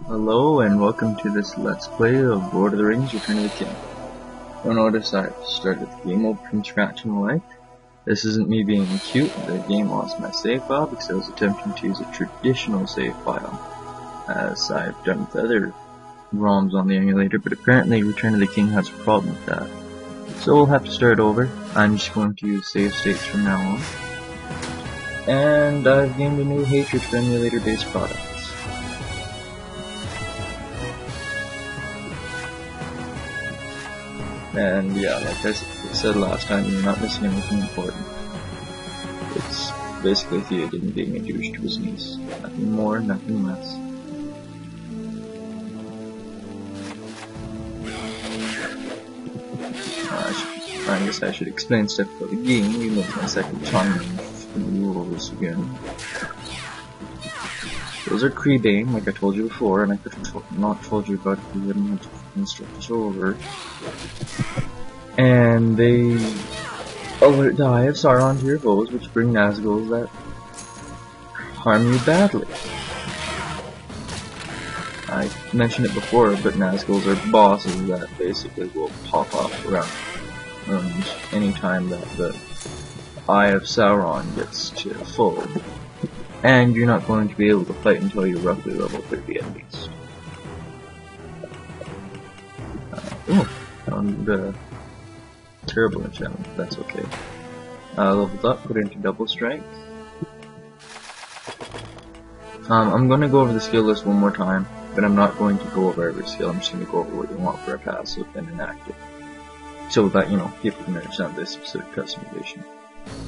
Hello and welcome to this Let's Play of Lord of the Rings Return of the King. You'll notice I've started the game over from scratch and like. This isn't me being cute, the game lost my save file because I was attempting to use a traditional save file, as I've done with other ROMs on the emulator, but apparently Return of the King has a problem with that. So we'll have to start over. I'm just going to use save states from now on. And I've gained a new hatred for emulator-based products. And yeah, like I said last time, you're not missing anything important. It's basically Theoden being a douche to his niece. Nothing more, nothing less. I guess I should explain stuff about the game, even though it's my second time in the rules again. Those are Creebane, like I told you before, and I could have not told you about it if you wouldn't have to instruct us over. And they alert the Eye of Sauron to your foes, which bring Nazguls that harm you badly. I mentioned it before, but Nazguls are bosses that basically will pop off around anytime that the Eye of Sauron gets to full. And you're not going to be able to fight until you're roughly level 30 at least. Found a terrible enchantment, that's okay. Leveled up, put into double strike. I'm going to go over the skill list one more time, but I'm not going to go over every skill. I'm just going to go over what you want for a passive and an active, so that, you know, people can understand this specific customization.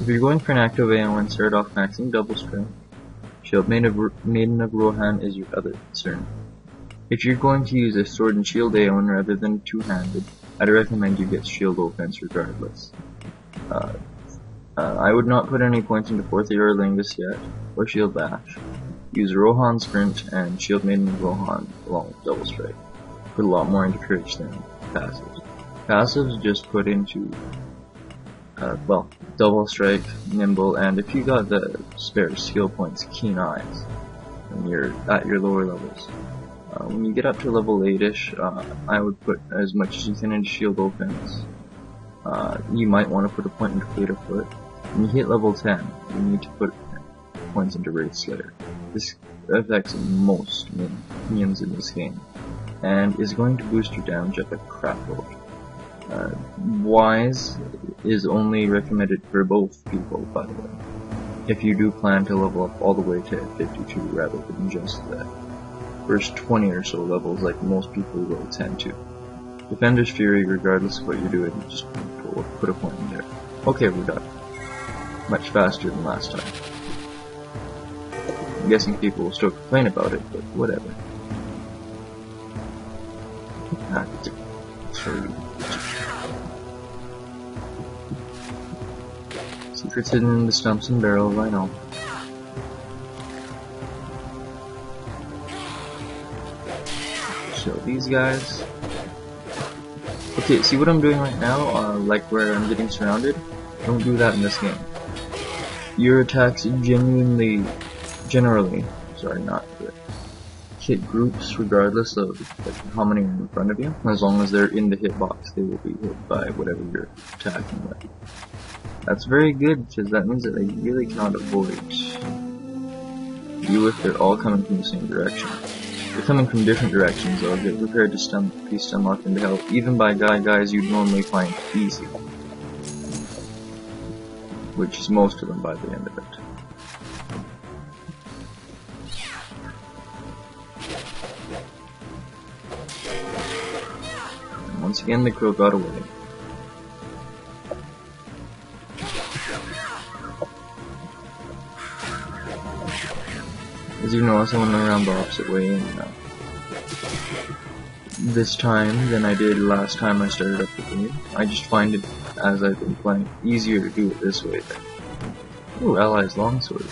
If you're going for an active AON, start off maxing double strike. Shield Maiden of Rohan is your other concern. If you're going to use a sword and shield AON rather than two-handed, I'd recommend you get shield offense regardless. I would not put any points into Forthia or Lingus yet, or shield bash. Use Rohan sprint and Shield Maiden of Rohan along with double strike. Put a lot more into courage than passives. Passives just put into well, double strike, nimble, and if you got the spare skill points, keen eyes, when you're at your lower levels. When you get up to level 8ish, I would put as much as you can into shield offense. You might want to put a point into Fleet of Foot. When you hit level 10, you need to put points into Wraith Slayer. This affects most minions in this game, and is going to boost your damage up a crapload. Wise is only recommended for both people, by the way, if you do plan to level up all the way to 52 rather than just the first 20 or so levels like most people will tend to. Defender's Fury, regardless of what you're doing, just put a point in there. Okay, we're done. Much faster than last time. I'm guessing people will still complain about it, but whatever. Secrets hidden in the stumps and barrels, I know. Show these guys. Okay, see what I'm doing right now? Like where I'm getting surrounded? Don't do that in this game. Your attacks generally, hit groups regardless of how many are in front of you. As long as they're in the hitbox, they will be hit by whatever you're attacking with. That's very good, because that means that they really cannot avoid you if they're all coming from the same direction. If they're coming from different directions, though, get prepared to be stun locked into hell, even by guys you'd normally find easy. Which is most of them by the end of it. And once again, the crow got away. As you notice, I went around the opposite way this time than I did last time I started up the game. I just find it, as I've been playing, easier to do it this way than... Ooh, Allies Longsword.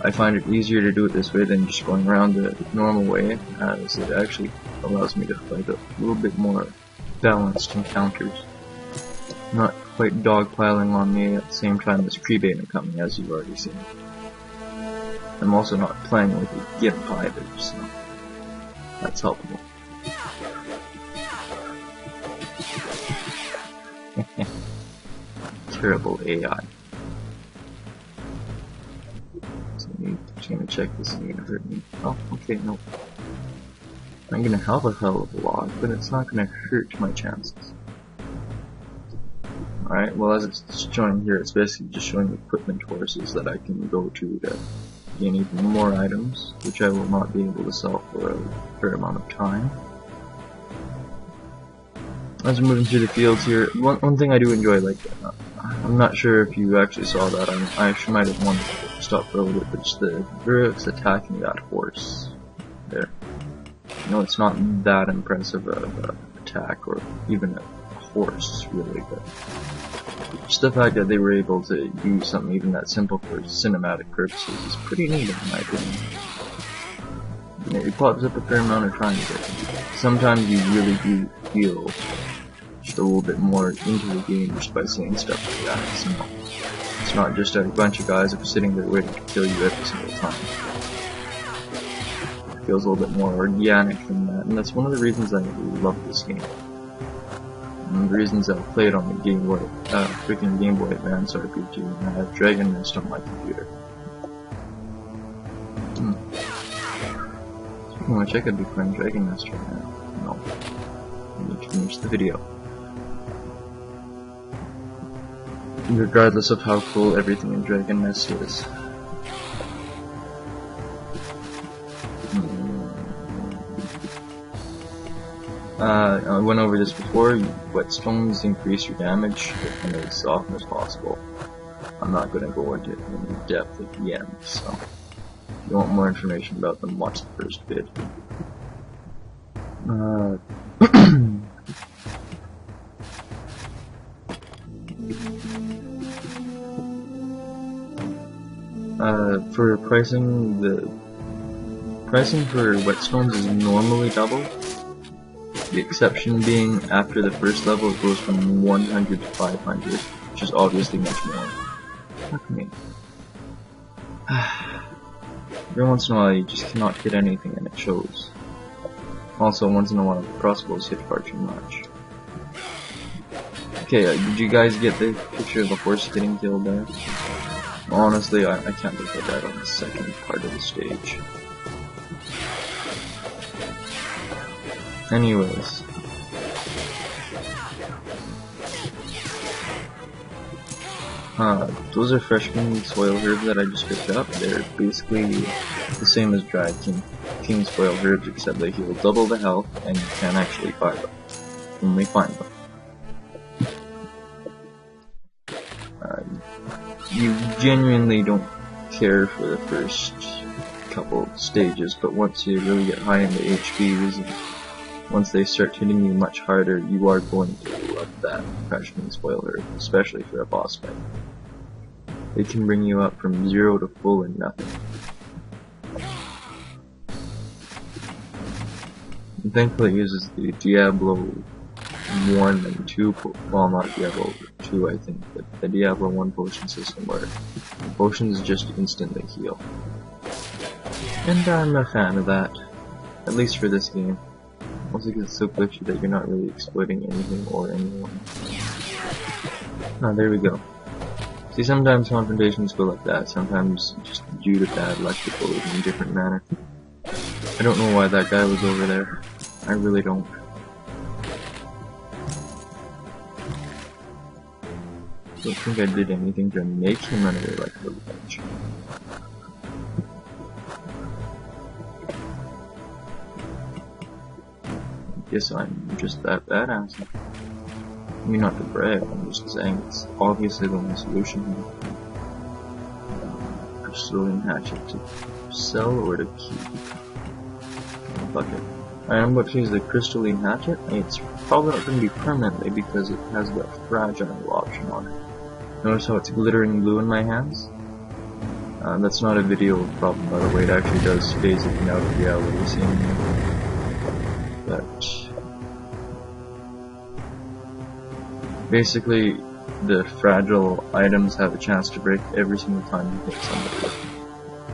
I find it easier to do it this way than just going around the normal way, as it actually allows me to fight a little bit more balanced encounters. Not quite dogpiling on me at the same time as Creebane are coming, as you've already seen. I'm also not playing with a GIMP either, so That's helpful. Terrible AI. So I'm just gonna check this and gonna hurt me. Oh, okay, no. I'm gonna help a hell of a lot, but it's not gonna hurt my chances. Alright, well as it's showing here, it's basically just showing equipment horses that I can go to gain even more items, which I will not be able to sell for a fair amount of time. As we're moving through the fields here, one thing I do enjoy, like, I'm not sure if you actually saw that, I actually might have wanted to stop for a little bit, but just the Uruk's attacking that horse there. You know, it's not that impressive of an attack, or even a horse, really, but just the fact that they were able to use something even that simple for cinematic purposes is pretty neat in my opinion. You know, it pops up a fair amount of times, but sometimes you really do feel just a little bit more into the game just by seeing stuff like that. It's not just a bunch of guys that are sitting there waiting to kill you every single time. It feels a little bit more organic than that, and that's one of the reasons I love this game. One of the reasons I played on the freaking Game Boy Advance RPG, and I have Dragon Nest on my computer. Speaking of which, I could be playing Dragon Nest right now. No. I need to finish the video. Regardless of how cool everything in Dragon Nest is. I went over this before. Whetstones increase your damage and as often as possible. I'm not going to go into it in depth again, so if you want more information about them, watch the first vid. For pricing, the pricing for whetstones is normally double. The exception being after the first level it goes from 100 to 500, which is obviously much more. Fuck me. Every once in a while you just cannot hit anything and it shows. Also, once in a while the crossbows hit far too much. Okay, did you guys get the picture of the horse getting killed there? Honestly, I can't believe I died on the second part of the stage. Anyways. Those are freshman soil herbs that I just picked up. They're basically the same as dried king soil herbs, except they heal double the health, and you can actually buy them when we find them. You genuinely don't care for the first couple stages, but once you really get high in the HPs, and once they start hitting you much harder, you are going to love that freshman spoil herb, especially for a boss fight. It can bring you up from 0 to full in nothing. And thankfully it uses the Diablo 1 and 2, well not Diablo 2 I think, but the Diablo 1 potion system where potions just instantly heal. And I'm a fan of that, at least for this game. Also because it's so glitchy that you're not really exploiting anything or anyone. Ah, there we go. See, sometimes confrontations go like that, sometimes just due to bad luck it goes in a different manner. I don't know why that guy was over there. I really don't. Don't think I did anything to make him under like revenge. Guess I'm just that badass. I mean, not to brag, I'm just saying it's obviously the only solution here. Crystalline hatchet to sell or to keep? Fuck it. I'm about to use the crystalline hatchet. It's probably not going to be permanently because it has the fragile option on it. Notice how it's glittering blue in my hands? That's not a video problem, by the way. It actually does phase it out of reality scene. But basically, the fragile items have a chance to break every single time you hit somebody.